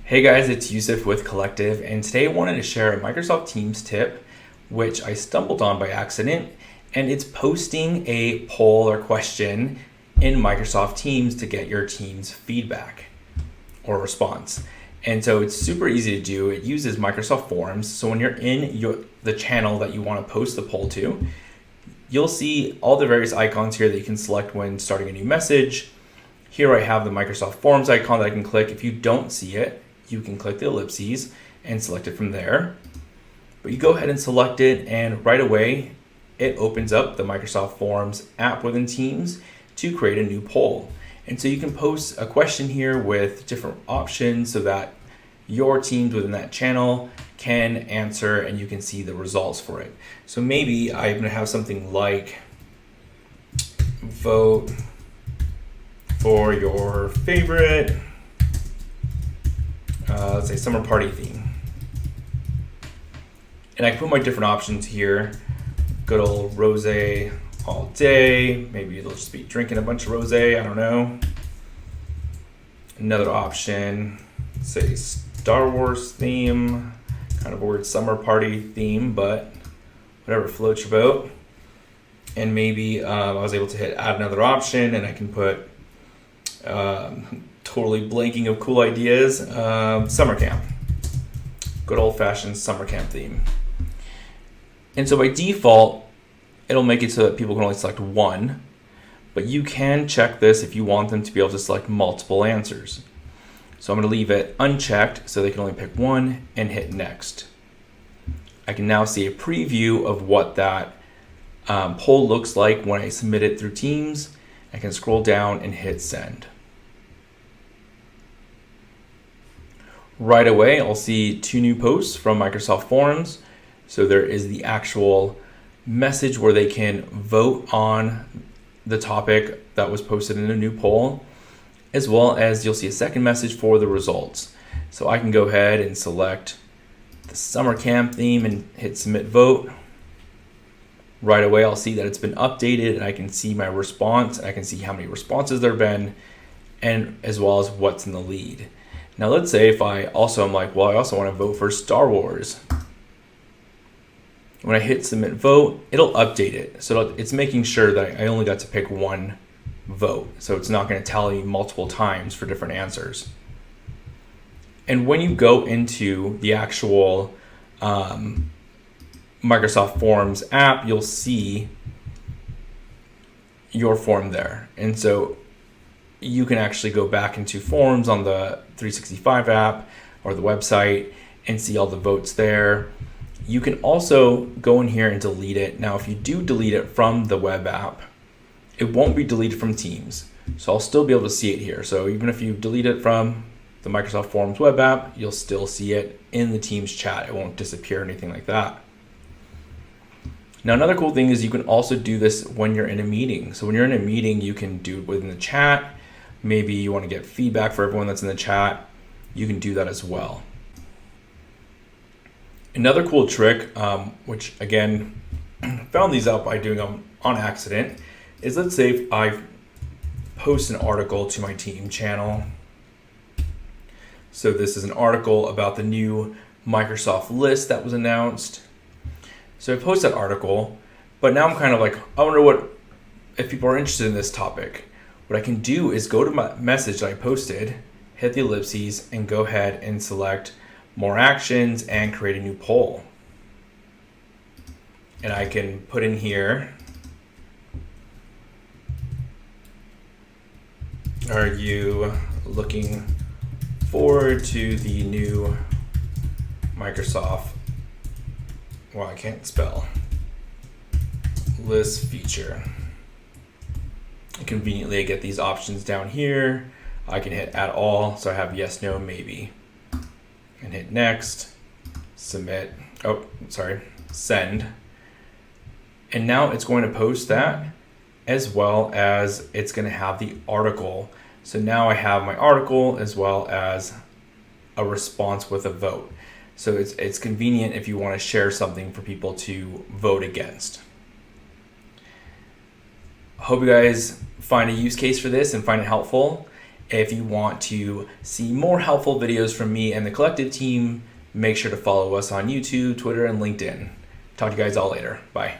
Hey guys, it's Yusuf with Collectiv, and today I wanted to share a Microsoft Teams tip which I stumbled on by accident, and it's posting a poll or question in Microsoft Teams to get your team's feedback or response. And so it's super easy to do. It uses Microsoft Forms. So when you're in the channel that you want to post the poll to, you'll see all the various icons here that you can select when starting a new message. Here I have the Microsoft Forms icon that I can click. If you don't see it, you can click the ellipses and select it from there. But you go ahead and select it, and right away it opens up the Microsoft Forms app within Teams to create a new poll. And so you can post a question here with different options so that your teams within that channel can answer and you can see the results for it. So maybe I'm going to have something like vote for your favorite, let's say summer party theme. And I can put my different options here. Good old rosé all day. Maybe they'll just be drinking a bunch of rosé, I don't know. Another option, say Star Wars theme, kind of a weird summer party theme, but whatever floats your boat. And maybe I was able to hit add another option, and I can put, totally blanking of cool ideas, summer camp. Good old fashioned summer camp theme. And so by default, it'll make it so that people can only select one, but you can check this if you want them to be able to select multiple answers. So I'm going to leave it unchecked so they can only pick one and hit next. I can now see a preview of what that poll looks like when I submit it through Teams. I can scroll down and hit send. Right away, I'll see two new posts from Microsoft Forms. So there is the actual message where they can vote on the topic that was posted in a new poll, as well as you'll see a second message for the results. So I can go ahead and select the summer camp theme and hit submit vote. Right away, I'll see that it's been updated, and I can see my response. I can see how many responses there have been, and as well as what's in the lead. Now let's say if I also am like, well, I also want to vote for Star Wars. When I hit submit vote, it'll update it. So it's making sure that I only got to pick one vote. So it's not going to tally multiple times for different answers. And when you go into the actual Microsoft Forms app, you'll see your form there. And so you can actually go back into Forms on the 365 app or the website and see all the votes there. You can also go in here and delete it. Now, if you do delete it from the web app, it won't be deleted from Teams. So I'll still be able to see it here. So even if you delete it from the Microsoft Forms web app, you'll still see it in the Teams chat. It won't disappear or anything like that. Now, another cool thing is you can also do this when you're in a meeting. So when you're in a meeting, you can do it within the chat. Maybe you want to get feedback for everyone that's in the chat. You can do that as well. Another cool trick, which again, found these out by doing them on accident, is let's say if I post an article to my team channel. So this is an article about the new Microsoft list that was announced. So I post that article, but now I'm kind of like, I wonder if people are interested in this topic. What I can do is go to my message that I posted, hit the ellipses, and go ahead and select more actions and create a new poll. And I can put in here, are you looking forward to the new Microsoft, well, I can't spell, list feature? And conveniently, I get these options down here. I can hit add all, so I have yes, no, maybe. And hit next, submit, send. And now it's going to post that, as well as it's going to have the article. So now I have my article as well as a response with a vote. So it's convenient if you want to share something for people to vote against. I hope you guys find a use case for this and find it helpful. If you want to see more helpful videos from me and the Collectiv team, make sure to follow us on YouTube, Twitter, and LinkedIn. Talk to you guys all later. Bye.